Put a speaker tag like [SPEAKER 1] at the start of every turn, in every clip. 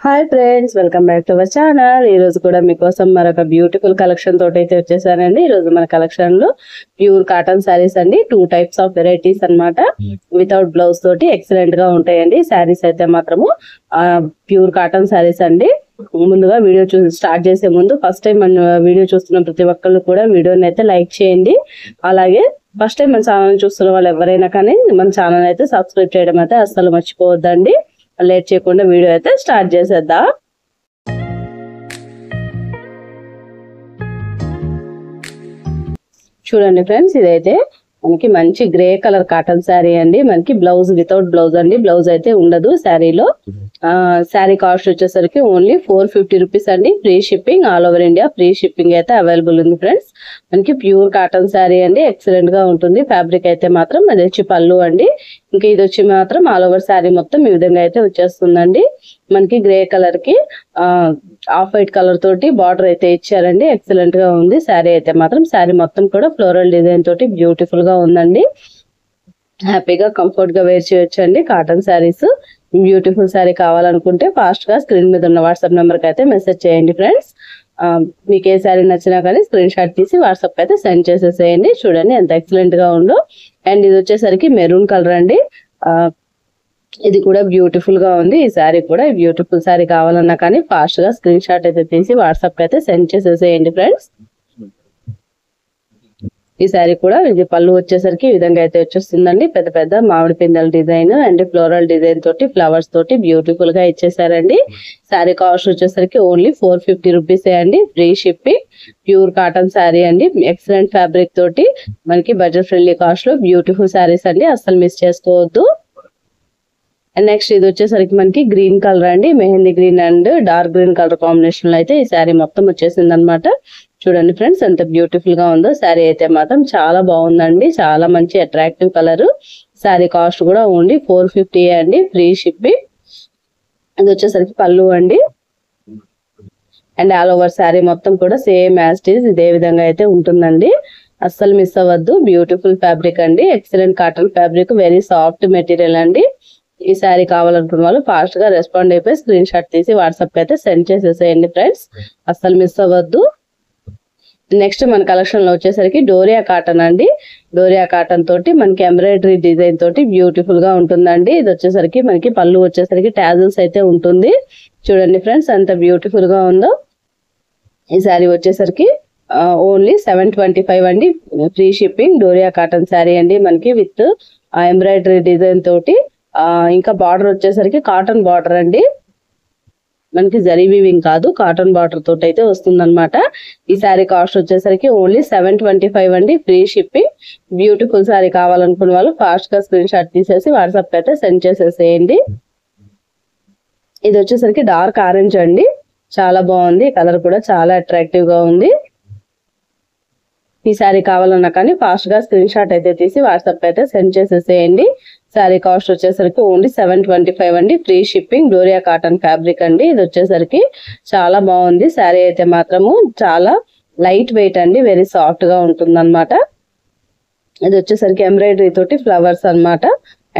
[SPEAKER 1] Hi friends, welcome back to our channel. ఈ రోజు కూడా మీకోసం మరొక బ్యూటిఫుల్ కలెక్షన్ తోటి అయితే వచ్చేసానండి. ఈ రోజు మన కలెక్షన్ లో ప్యూర్ కాటన్ శారీస్ అండి, 2 టైప్స్ ఆఫ్ వెరైటీస్ అన్నమాట. వితౌట్ బ్లౌజ్ తోటి ఎక్సలెంట్ గా ఉంటాయండి శారీస్ అయితే మాత్రము. ప్యూర్ కాటన్ శారీస్ అండి. ముందుగా వీడియో స్టార్ట్ చేసే ముందు ఫస్ట్ టైం మన వీడియో చూస్తున్న ప్రతి ఒక్కళ్ళు కూడా వీడియోని అయితే లైక్ చేయండి. అలాగే ఫస్ట్ టైం మన ఛానల్ చూస్తున్న వాళ్ళు ఎవరైనా కానీ మన ఛానల్ అయితే సబ్స్క్రైబ్ చేయడం అయితే అస్సలు మర్చిపోవద్దండి. లేట్ చేయకుండా వీడియో అయితే స్టార్ట్ చేసేద్దాం. చూడండి ఫ్రెండ్స్, ఇదైతే మనకి మంచి గ్రే కలర్ కాటన్ శారీ అండి. మనకి బ్లౌజ్ వితౌట్ బ్లౌజ్ అండి, బ్లౌజ్ అయితే ఉండదు శారీలో. శారీ కాస్ట్ వచ్చేసరికి ఓన్లీ 450 రూపీస్ అండి. Free shipping, all over India free shipping అయితే అవైలబుల్ ఉంది ఫ్రెండ్స్. మనకి ప్యూర్ కాటన్ శారీ అండి, ఎక్సలెంట్ గా ఉంటుంది. ఫ్యాబ్రిక్ అయితే మాత్రం అది వచ్చి పళ్ళు అండి. ఇంకా ఇది వచ్చి మాత్రం ఆల్ ఓవర్ శారీ మొత్తం ఈ విధంగా అయితే వచ్చేస్తుందండి. మనకి గ్రే కలర్ కి ఆఫ్ వైట్ కలర్ తోటి బార్డర్ అయితే ఇచ్చారండి. ఎక్సలెంట్ గా ఉంది శారీ అయితే మాత్రం. శారీ మొత్తం కూడా ఫ్లోరల్ డిజైన్ తోటి బ్యూటిఫుల్ గా ఉందండి. హ్యాపీగా కంఫర్ట్ గా వేర్ చేయొచ్చు అండి కాటన్ శారీస్. బ్యూటిఫుల్ శారీ కావాలనుకుంటే ఫాస్ట్ గా స్క్రీన్ మీద ఉన్న వాట్సాప్ నెంబర్ కి అయితే మెసేజ్ చేయండి ఫ్రెండ్స్. మీకు ఏ శారీ నచ్చినా కానీ స్క్రీన్ షాట్ తీసి వాట్సాప్ అయితే సెండ్ చేసేసేయండి. చూడండి ఎంత ఎక్సలెంట్ గా ఉందో. అండ్ ఇది వచ్చేసరికి మెరూన్ కలర్ అండి. ఇది కూడా బ్యూటిఫుల్ గా ఉంది. ఈ శారీ కూడా బ్యూటిఫుల్ శారీ కావాలన్నా కానీ ఫాస్ట్ గా స్క్రీన్ షాట్ అయితే తీసి వాట్సాప్ అయితే సెండ్ చేసేసేయండి ఫ్రెండ్స్. ఈ శారీ కూడా ఇది పళ్ళు వచ్చేసరికి ఈ విధంగా అయితే వచ్చేస్తుందండి. పెద్ద పెద్ద మామిడి పిందెల డిజైన్ అండ్ ఫ్లోరల్ డిజైన్ తోటి ఫ్లవర్స్ తోటి బ్యూటిఫుల్ గా ఇచ్చేసారండి. శారీ కాస్ట్ వచ్చేసరికి ఓన్లీ 450 రూపీస్ అండి. Free shipping, pure cotton sari అండి. ఎక్సలెంట్ ఫ్యాబ్రిక్ తోటి మనకి బడ్జెట్ ఫ్రెండ్లీ కాస్ట్ లో బ్యూటిఫుల్ శారీస్ అండి, అస్సలు మిస్ చేసుకోవద్దు. అండ్ నెక్స్ట్ ఇది వచ్చేసరికి మనకి గ్రీన్ కలర్ అండి. Mehndi green and dark green colour combination లో అయితే ఈ శారీ మొత్తం వచ్చేసింది అనమాట. చూడండి ఫ్రెండ్స్ ఎంత బ్యూటిఫుల్ గా ఉందో. శారీ అయితే మాత్రం చాలా బాగుందండి, చాలా మంచి అట్రాక్టివ్ కలర్. శారీ కాస్ట్ కూడా ఓన్లీ 450 అండి, ఫ్రీ షిప్పింగ్. ఇది వచ్చేసరికి పళ్ళు అండి. అండ్ ఆల్ ఓవర్ శారీ మొత్తం కూడా సేమ్ యాజ్ ఇట్ ఈజ్ ఇదే విధంగా అయితే ఉంటుందండి, అస్సలు మిస్ అవ్వద్దు. బ్యూటిఫుల్ ఫ్యాబ్రిక్ అండి, excellent cotton fabric, very soft material అండి. ఈ శారీ కావాలనుకున్న వాళ్ళు ఫాస్ట్ గా రెస్పాండ్ అయిపోయి స్క్రీన్ షాట్ తీసి వాట్సాప్ అయితే సెండ్ చేసేసేయండి ఫ్రెండ్స్, అస్సలు మిస్ అవ్వద్దు. నెక్స్ట్ మన కలెక్షన్ లో వచ్చేసరికి డోరియా కాటన్ అండి. డోరియా కాటన్ తోటి మనకి ఎంబ్రాయిడరీ డిజైన్ తోటి బ్యూటిఫుల్ గా ఉంటుందండి. ఇది వచ్చేసరికి మనకి పళ్ళు వచ్చేసరికి టాజిల్స్ అయితే ఉంటుంది. చూడండి ఫ్రెండ్స్ ఎంత బ్యూటిఫుల్ గా ఉందో. ఈ శారీ వచ్చేసరికి ఓన్లీ 725 అండి, free shipping. Doria cotton sari అండి మనకి విత్ ఎంబ్రాయిడరీ డిజైన్ తోటి. ఇంకా బార్డర్ వచ్చేసరికి కాటన్ బార్డర్ అండి, మనకి జరీ వీవింగ్ కాదు, కాటన్ బార్డర్ తోటి అయితే వస్తుంది అనమాట. ఈ శారీ కాస్ట్ వచ్చేసరికి ఓన్లీ 725 అండి, ఫ్రీ షిప్పింగ్. బ్యూటిఫుల్ శారీ కావాలనుకున్న వాళ్ళు ఫాస్ట్ గా స్క్రీన్ షాట్ తీసేసి వాట్సాప్ అయితే సెండ్ చేసేసేయండి. ఇది వచ్చేసరికి డార్క్ ఆరెంజ్ అండి, చాలా బాగుంది. కలర్ కూడా చాలా అట్రాక్టివ్ గా ఉంది. ఈ శారీ కావాలన్నా కానీ ఫాస్ట్ గా స్క్రీన్ షాట్ అయితే తీసి వాట్సాప్ అయితే సెండ్ చేసేసేయండి. శారీ కాస్ట్ వచ్చేసరికి ఓన్లీ 725 అండి, free shipping. Doria cotton fabric అండి. ఇది వచ్చేసరికి చాలా బాగుంది. శారీ అయితే మాత్రము చాలా లైట్ వెయిట్ అండి, వెరీ సాఫ్ట్ గా ఉంటుంది అనమాట. ఇది వచ్చేసరికి ఎంబ్రాయిడరీ తోటి ఫ్లవర్స్ అన్నమాట.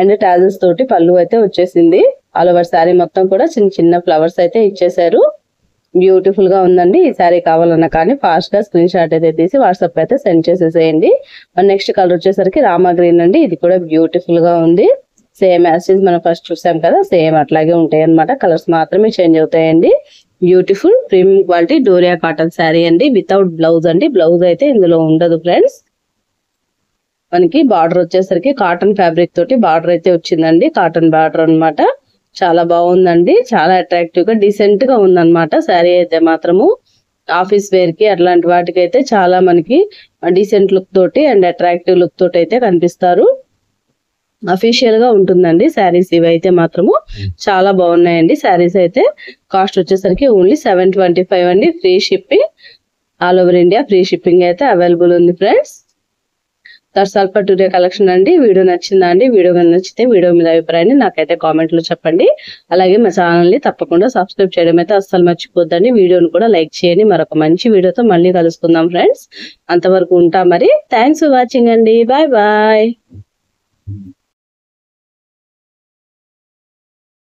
[SPEAKER 1] అండ్ టాజిల్స్ తోటి పళ్ళు అయితే వచ్చేసింది. ఆల్ ఓవర్ శారీ మొత్తం కూడా చిన్న చిన్న ఫ్లవర్స్ అయితే ఇచ్చేసారు. బ్యూటిఫుల్ గా ఉందండి. ఈ శారీ కావాలన్నా కానీ ఫాస్ట్ గా స్క్రీన్ షాట్ అయితే తీసి వాట్సాప్ అయితే సెండ్ చేసేసేయండి. నెక్స్ట్ కలర్ వచ్చేసరికి రామా గ్రీన్ అండి. ఇది కూడా బ్యూటిఫుల్ గా ఉంది. సేమ్ యాజ్ ఇట్ ఈజ్ మనం ఫస్ట్ చూసాం కదా, సేమ్ అట్లాగే ఉంటాయి అనమాట, కలర్స్ మాత్రమే చేంజ్ అవుతాయండి. Beautiful premium quality doria cotton sari అండి, వితౌట్ బ్లౌజ్ అండి. బ్లౌజ్ అయితే ఇందులో ఉండదు ఫ్రెండ్స్. మనకి బార్డర్ వచ్చేసరికి కాటన్ ఫ్యాబ్రిక్ తోటి బార్డర్ అయితే వచ్చిందండి, కాటన్ బార్డర్ అన్నమాట. చాలా బాగుందండి, చాలా అట్రాక్టివ్ గా డీసెంట్ గా ఉందన్నమాట. శారీ అయితే మాత్రము ఆఫీస్ వేర్ కి అట్లాంటి వాటికి అయితే చాలా మనకి డీసెంట్ లుక్ తోటి అండ్ అట్రాక్టివ్ లుక్ తోటి అయితే కనిపిస్తారు. అఫీషియల్ గా ఉంటుందండి శారీస్. ఇవి అయితే మాత్రము చాలా బాగున్నాయండి శారీస్ అయితే. కాస్ట్ వచ్చేసరికి ఓన్లీ 725 అండి, free shipping. All over India free shipping అయితే అవైలబుల్ ఉంది friends. That's all for today collection అండి. వీడియో నచ్చిందా అండి? వీడియో నచ్చితే వీడియో మీద అభిప్రాయాన్ని నాకైతే కామెంట్ లో చెప్పండి. అలాగే మా ఛానల్ ని తప్పకుండా సబ్స్క్రైబ్ చేయడం అయితే అస్సలు మర్చిపోద్దండి. వీడియోని కూడా లైక్ చేయండి. మరొక మంచి వీడియోతో మళ్ళీ కలుసుకుందాం ఫ్రెండ్స్. అంతవరకు ఉంటా మరి. థ్యాంక్స్ ఫర్ వాచింగ్ అండి. Bye bye.